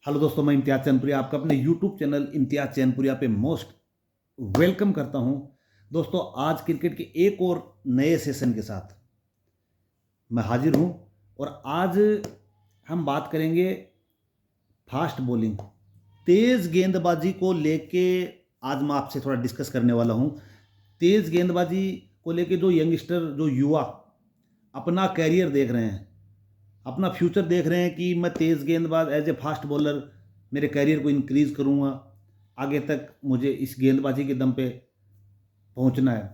Hello दोस्तों, मैं इम्तियाज़ चैनपुरिया आपका अपने यूट्यूब चैनल इम्तियाज़ चैनपुरिया पे मोस्ट वेलकम करता हूं। दोस्तों, आज क्रिकेट के एक और नए सेशन के साथ मैं हाजिर हूं और आज हम बात करेंगे फास्ट बॉलिंग, तेज़ गेंदबाजी को लेके। आज मैं आपसे थोड़ा डिस्कस करने वाला हूं। तेज़ गेंदबाजी को लेके जो यंगस्टर, जो युवा अपना कैरियर देख रहे हैं, अपना फ्यूचर देख रहे हैं कि मैं तेज़ गेंदबाज एज ए फास्ट बॉलर मेरे कैरियर को इंक्रीज़ करूँगा, आगे तक मुझे इस गेंदबाजी के दम पे पहुँचना है।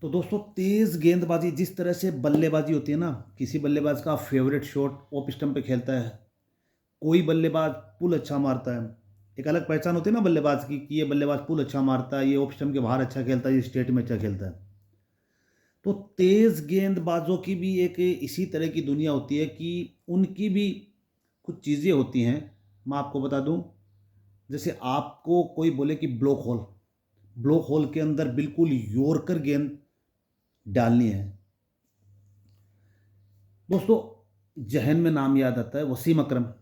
तो दोस्तों, तेज़ गेंदबाजी जिस तरह से बल्लेबाजी होती है ना, किसी बल्लेबाज का फेवरेट शॉट ऑफ स्टंप पे खेलता है, कोई बल्लेबाज पुल अच्छा मारता है। एक अलग पहचान होती है ना बल्लेबाज की कि ये बल्लेबाज पुल अच्छा मारता है, ये ऑफ स्टंप के बाहर अच्छा खेलता है, ये स्टेट में अच्छा खेलता है। तो तेज़ गेंदबाजों की भी एक इसी तरह की दुनिया होती है कि उनकी भी कुछ चीज़ें होती हैं। मैं आपको बता दूं, जैसे आपको कोई बोले कि ब्लॉक होल के अंदर बिल्कुल यॉर्कर गेंद डालनी है। दोस्तों, जहन में नाम याद आता है वसीम अकरम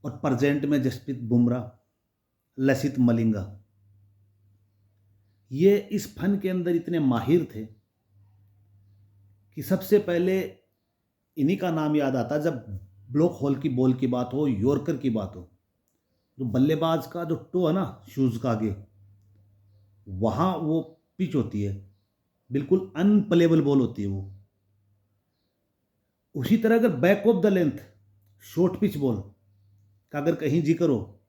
और प्रेजेंट में जसप्रीत बुमराह, लसित मलिंगा। ये इस फन के अंदर इतने माहिर थे कि सबसे पहले इन्हीं का नाम याद आता है जब ब्लॉक होल की बॉल की बात हो, यॉर्कर की बात हो। जो बल्लेबाज का जो टो है ना, शूज़ का आगे, वहाँ वो पिच होती है, बिल्कुल अनप्लेबल बॉल होती है वो। उसी तरह अगर back of the length short pitch ball का अगर कहीं जिक्र हो,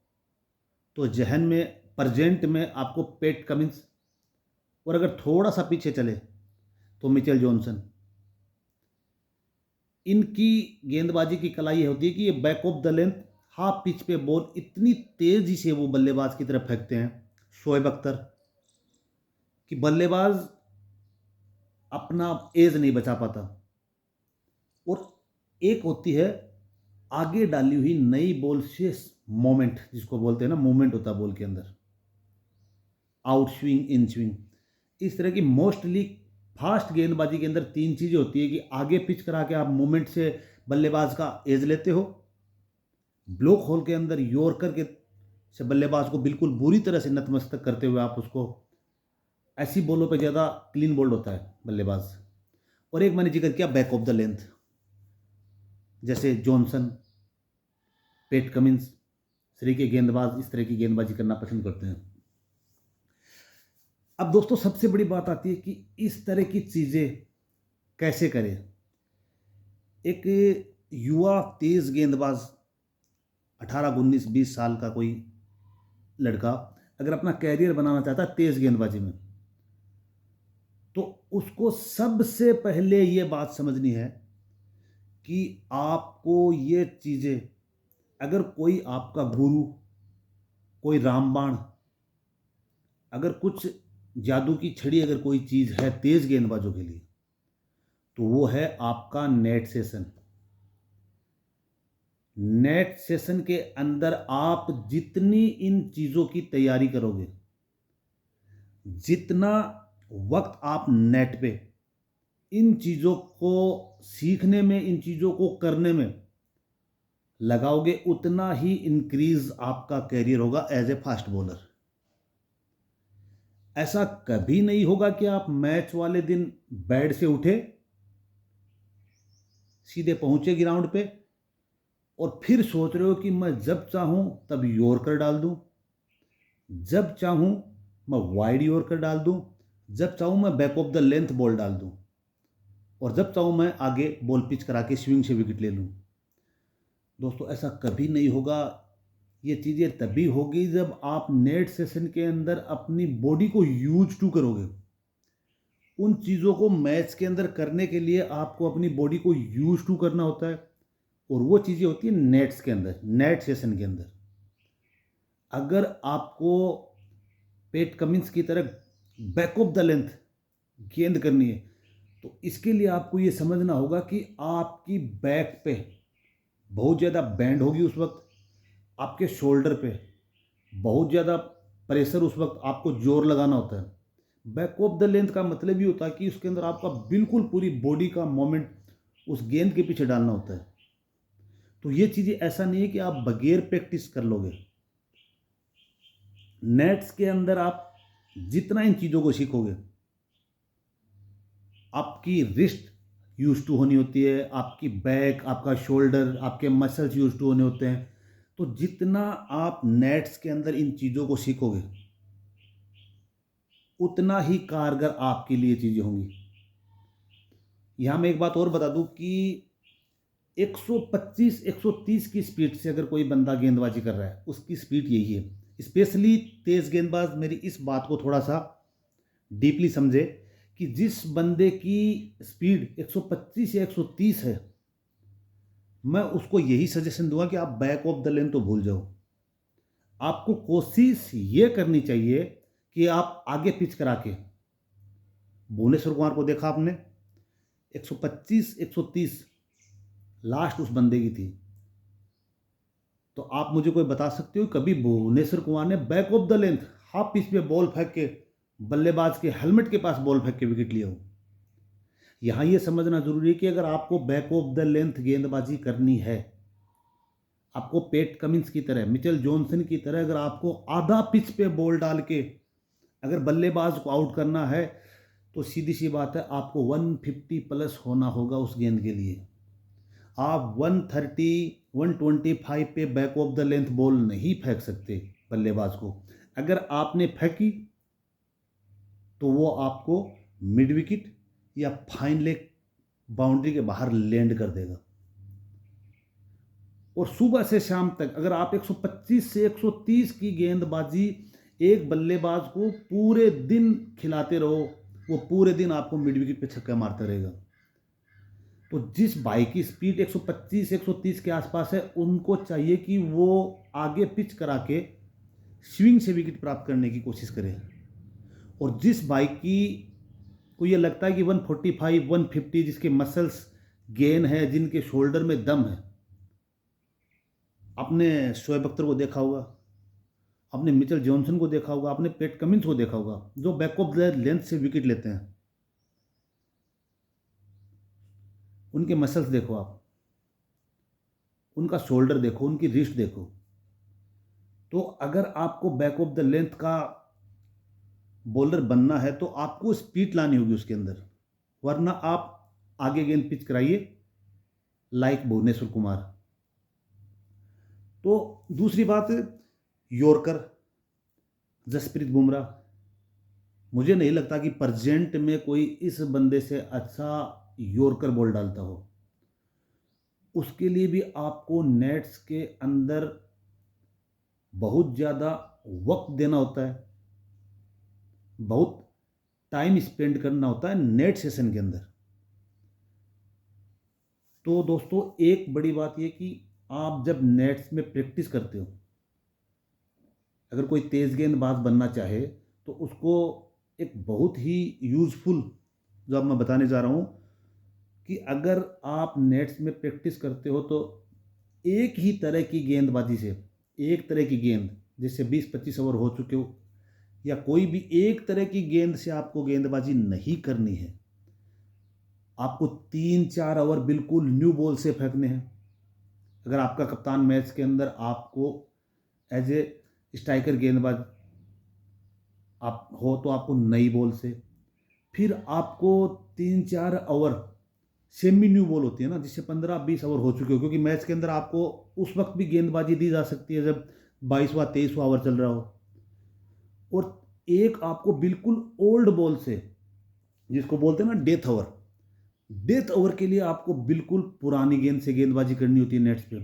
तो जहन में प्रेजेंट में आपको पेट कमिंस, और अगर थोड़ा सा पीछे चले तो मिचेल जॉनसन। इनकी गेंदबाजी की कला ये होती है कि ये back of the length half pitch पे बॉल इतनी तेजी से वो बल्लेबाज की तरफ फेंकते हैं, शोएब अख्तर, कि बल्लेबाज अपना एज नहीं बचा पाता। और एक होती है आगे डाली हुई नई बॉल से मोमेंट, जिसको बोलते हैं ना, मूवमेंट होता है बॉल के अंदर, आउट स्विंग, इन स्विंग। इस तरह की मोस्टली फास्ट गेंदबाजी के अंदर तीन चीज़ें होती है कि आगे पिच करा के आप मूवमेंट से बल्लेबाज का एज लेते हो, ब्लॉक होल के अंदर यॉर्कर के से बल्लेबाज को बिल्कुल बुरी तरह से नतमस्तक करते हुए आप उसको, ऐसी बॉलों पे ज़्यादा क्लीन बोल्ड होता है बल्लेबाज। और एक मैंने जिक्र किया बैक ऑफ द लेंथ, जैसे जॉनसन, पेट कमिंस, श्री के गेंदबाज इस तरह की गेंदबाजी करना पसंद करते हैं। अब दोस्तों, सबसे बड़ी बात आती है कि इस तरह की चीज़ें कैसे करें। एक युवा तेज गेंदबाज, 18, 19, 20 साल का कोई लड़का अगर अपना कैरियर बनाना चाहता है तेज गेंदबाजी में, तो उसको सबसे पहले ये बात समझनी है कि आपको ये चीज़ें, अगर कोई आपका गुरु, कोई रामबाण, अगर कुछ जादू की छड़ी, अगर कोई चीज़ है तेज गेंदबाजों के लिए, तो वो है आपका नेट सेशन। नेट सेशन के अंदर आप जितनी इन चीज़ों की तैयारी करोगे, जितना वक्त आप नेट पे इन चीज़ों को सीखने में, इन चीज़ों को करने में लगाओगे, उतना ही इंक्रीज आपका कैरियर होगा एज ए फास्ट बॉलर। ऐसा कभी नहीं होगा कि आप मैच वाले दिन बेड से उठे, सीधे पहुंचे ग्राउंड पे और फिर सोच रहे हो कि मैं जब चाहूं तब यॉर्कर डाल दूं, जब चाहूं मैं वाइड यॉर्कर डाल दूं, जब चाहूं मैं back of the length ball डाल दूं, और जब चाहूं मैं आगे बॉल पिच करा के स्विंग से विकेट ले लूं। दोस्तों, ऐसा कभी नहीं होगा। ये चीज़ें तभी होगी जब आप नेट सेशन के अंदर अपनी बॉडी को यूज टू करोगे। उन चीज़ों को मैच के अंदर करने के लिए आपको अपनी बॉडी को यूज टू करना होता है, और वो चीज़ें होती है नेट्स के अंदर, नेट सेशन के अंदर। अगर आपको पेट कमिंस की तरह बैक ऑफ द लेंथ गेंद करनी है, तो इसके लिए आपको ये समझना होगा कि आपकी बैक पे बहुत ज़्यादा बैंड होगी उस वक्त, आपके शोल्डर पे बहुत ज़्यादा प्रेशर, उस वक्त आपको जोर लगाना होता है। बैक ऑफ द लेंथ का मतलब ही होता है कि उसके अंदर आपका बिल्कुल पूरी बॉडी का मोमेंट उस गेंद के पीछे डालना होता है। तो ये चीज़ें ऐसा नहीं है कि आप बगैर प्रैक्टिस कर लोगे। नेट्स के अंदर आप जितना इन चीज़ों को सीखोगे, आपकी रिस्ट यूज टू होनी होती है, आपकी बैक, आपका शोल्डर, आपके मसल्स यूज टू होने होते हैं। तो जितना आप नेट्स के अंदर इन चीज़ों को सीखोगे, उतना ही कारगर आपके लिए चीज़ें होंगी। यहाँ मैं एक बात और बता दूं कि 125 130 की स्पीड से अगर कोई बंदा गेंदबाजी कर रहा है, उसकी स्पीड यही है। स्पेशली तेज गेंदबाज मेरी इस बात को थोड़ा सा डीपली समझे कि जिस बंदे की स्पीड 125 या 130 है, मैं उसको यही सजेशन दूंगा कि आप बैक ऑफ द लेन तो भूल जाओ। आपको कोशिश ये करनी चाहिए कि आप आगे पिच करा के, भुवनेश्वर कुमार को देखा आपने, 125 130 लास्ट उस बंदे की थी। तो आप मुझे कोई बता सकते हो कभी भुवनेश्वर कुमार ने back of the length half pitch पे बॉल फेंक के बल्लेबाज के हेलमेट के पास बॉल फेंक के विकेट लिया हो? यहां यह समझना जरूरी है कि अगर आपको बैक ऑफ द लेंथ गेंदबाजी करनी है, आपको पेट कमिंस की तरह, मिचेल जॉनसन की तरह, अगर आपको आधा पिच पे बॉल डाल के अगर बल्लेबाज को आउट करना है, तो सीधी सी बात है, आपको 150 प्लस होना होगा उस गेंद के लिए। आप 130 125 पे back of the length ball नहीं फेंक सकते बल्लेबाज को। अगर आपने फेंकी तो वो आपको मिड विकेट या फाइन लेग बाउंड्री के बाहर लैंड कर देगा। और सुबह से शाम तक अगर आप 125 से 130 की गेंदबाजी एक बल्लेबाज को पूरे दिन खिलाते रहो, वो पूरे दिन आपको मिड विकेट पे छक्का मारता रहेगा। तो जिस भाई की स्पीड 125 130 के आसपास है, उनको चाहिए कि वो आगे पिच करा के स्विंग से विकेट प्राप्त करने की कोशिश करें। और जिस भाई की को ये लगता है कि 145 150 जिसके मसल्स गेन है, जिनके शोल्डर में दम है, आपने शोएब अख्तर को देखा होगा, आपने मिचेल जॉनसन को देखा होगा, आपने पैट कमिंस को देखा होगा, जो बैक ऑफ द लेंथ से विकेट लेते हैं। उनके मसल्स देखो आप, उनका शोल्डर देखो, उनकी रिस्ट देखो। तो अगर आपको बैक ऑफ द लेंथ का बॉलर बनना है तो आपको स्पीड लानी होगी उसके अंदर, वरना आप आगे गेंद पिच कराइए लाइक भुवनेश्वर कुमार। तो दूसरी बात, यॉर्कर, जसप्रीत बुमराह, मुझे नहीं लगता कि प्रेजेंट में कोई इस बंदे से अच्छा यॉर्कर बॉल डालता हो। उसके लिए भी आपको नेट्स के अंदर बहुत ज़्यादा वक्त देना होता है, बहुत टाइम स्पेंड करना होता है नेट सेशन के अंदर। तो दोस्तों, एक बड़ी बात यह कि आप जब नेट्स में प्रैक्टिस करते हो, अगर कोई तेज गेंदबाज बनना चाहे तो उसको एक बहुत ही यूजफुल, जो अब मैं बताने जा रहा हूं, कि अगर आप नेट्स में प्रैक्टिस करते हो तो एक ही तरह की गेंदबाजी से, एक तरह की गेंद, जैसे 20-25 ओवर हो चुके हो, या कोई भी एक तरह की गेंद से आपको गेंदबाजी नहीं करनी है। आपको 3-4 ओवर बिल्कुल न्यू बॉल से फेंकने हैं। अगर आपका कप्तान मैच के अंदर आपको एज ए स्ट्राइकर गेंदबाज आप हो तो आपको नई बॉल से, फिर आपको 3-4 ओवर सेमी न्यू बॉल होती है ना, जिससे 15-20 ओवर हो चुके हो, क्योंकि मैच के अंदर आपको उस वक्त भी गेंदबाजी दी जा सकती है जब 22वां 23वां ओवर चल रहा हो। और एक आपको बिल्कुल ओल्ड बॉल से, जिसको बोलते हैं ना डेथ ओवर, डेथ ओवर के लिए आपको बिल्कुल पुरानी गेंद से गेंदबाजी करनी होती है नेट्स पे।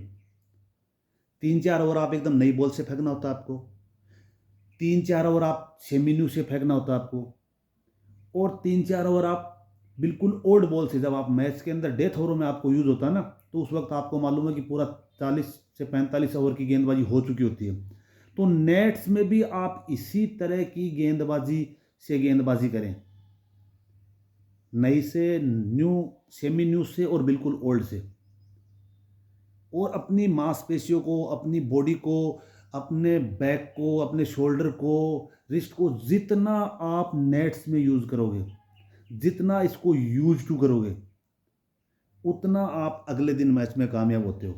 3-4 ओवर आप एकदम नई बॉल से फेंकना होता है आपको, 3-4 ओवर आप सेमी न्यू से फेंकना होता है आपको, और 3-4 ओवर आप बिल्कुल ओल्ड बॉल से। जब आप मैच के अंदर डेथ ओवर में आपको यूज होता है ना, तो उस वक्त आपको मालूम है कि पूरा 40 से 45 ओवर की गेंदबाजी हो चुकी होती है। तो नेट्स में भी आप इसी तरह की गेंदबाजी से गेंदबाजी करें, नई से, न्यू, सेमी न्यू से, और बिल्कुल ओल्ड से। और अपनी मांसपेशियों को, अपनी बॉडी को, अपने बैक को, अपने शोल्डर को, रिस्ट को जितना आप नेट्स में यूज करोगे, जितना इसको यूज टू करोगे, उतना आप अगले दिन मैच में कामयाब होते हो।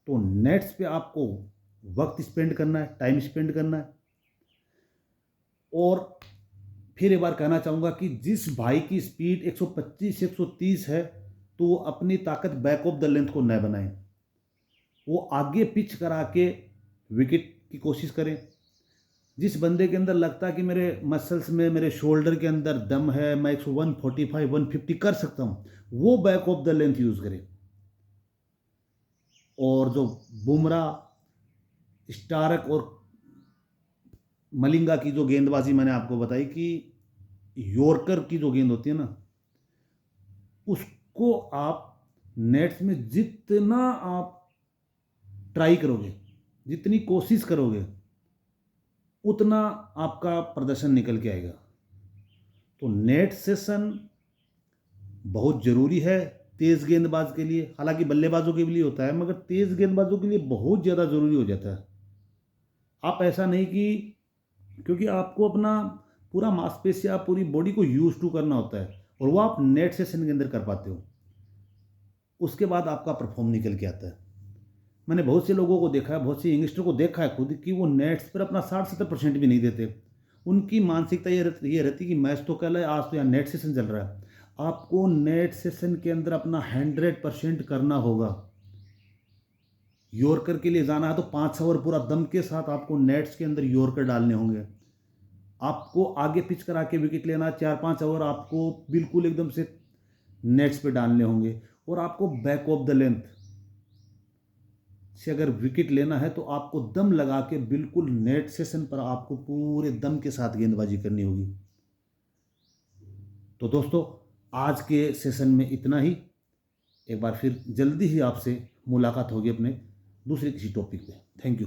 तो नेट्स पे आपको वक्त स्पेंड करना है, टाइम स्पेंड करना है। और फिर एक बार कहना चाहूँगा कि जिस भाई की स्पीड 125 130 है, तो वो अपनी ताकत बैक ऑफ द लेंथ को न बनाएं, वो आगे पिच करा के विकेट की कोशिश करें। जिस बंदे के अंदर लगता है कि मेरे मसल्स में, मेरे शोल्डर के अंदर दम है, मैं 145 150 कर सकता हूँ, वो back of the length use करे। और जो बुमराह, स्टार्क और मलिंगा की जो गेंदबाजी मैंने आपको बताई कि यॉर्कर की जो गेंद होती है ना, उसको आप नेट्स में जितना आप ट्राई करोगे, जितनी कोशिश करोगे, उतना आपका प्रदर्शन निकल के आएगा। तो नेट सेशन बहुत ज़रूरी है तेज़ गेंदबाज के लिए। हालांकि बल्लेबाजों के लिए होता है, मगर तेज़ गेंदबाजों के लिए बहुत ज़्यादा ज़रूरी हो जाता है। आप ऐसा नहीं कि, क्योंकि आपको अपना पूरा मांसपेशियाँ, पूरी बॉडी को यूज टू करना होता है, और वो आप नेट सेशन के अंदर कर पाते हो, उसके बाद आपका परफॉर्म निकल के आता है। मैंने बहुत से लोगों को देखा है, बहुत से यंगस्टर को देखा है खुद, कि वो नेट्स पर अपना 60-70% भी नहीं देते। उनकी मानसिकता ये रहती कि मैच तो कल है, आज तो यहाँ नेट सेशन चल रहा है। आपको नेट सेशन के अंदर अपना 100% करना होगा। यॉर्कर के लिए जाना है तो 5 ओवर पूरा दम के साथ आपको नेट्स के अंदर यॉर्कर डालने होंगे। आपको आगे पिच करा के विकेट लेना, 4-5 ओवर आपको बिल्कुल एकदम से नेट्स पे डालने होंगे। और आपको बैक ऑफ द लेंथ से अगर विकेट लेना है, तो आपको दम लगा के बिल्कुल नेट सेशन पर आपको पूरे दम के साथ गेंदबाजी करनी होगी। तो दोस्तों, आज के सेशन में इतना ही। एक बार फिर जल्दी ही आपसे मुलाकात होगी अपने दूसरे किसी टॉपिक पे। Thank you.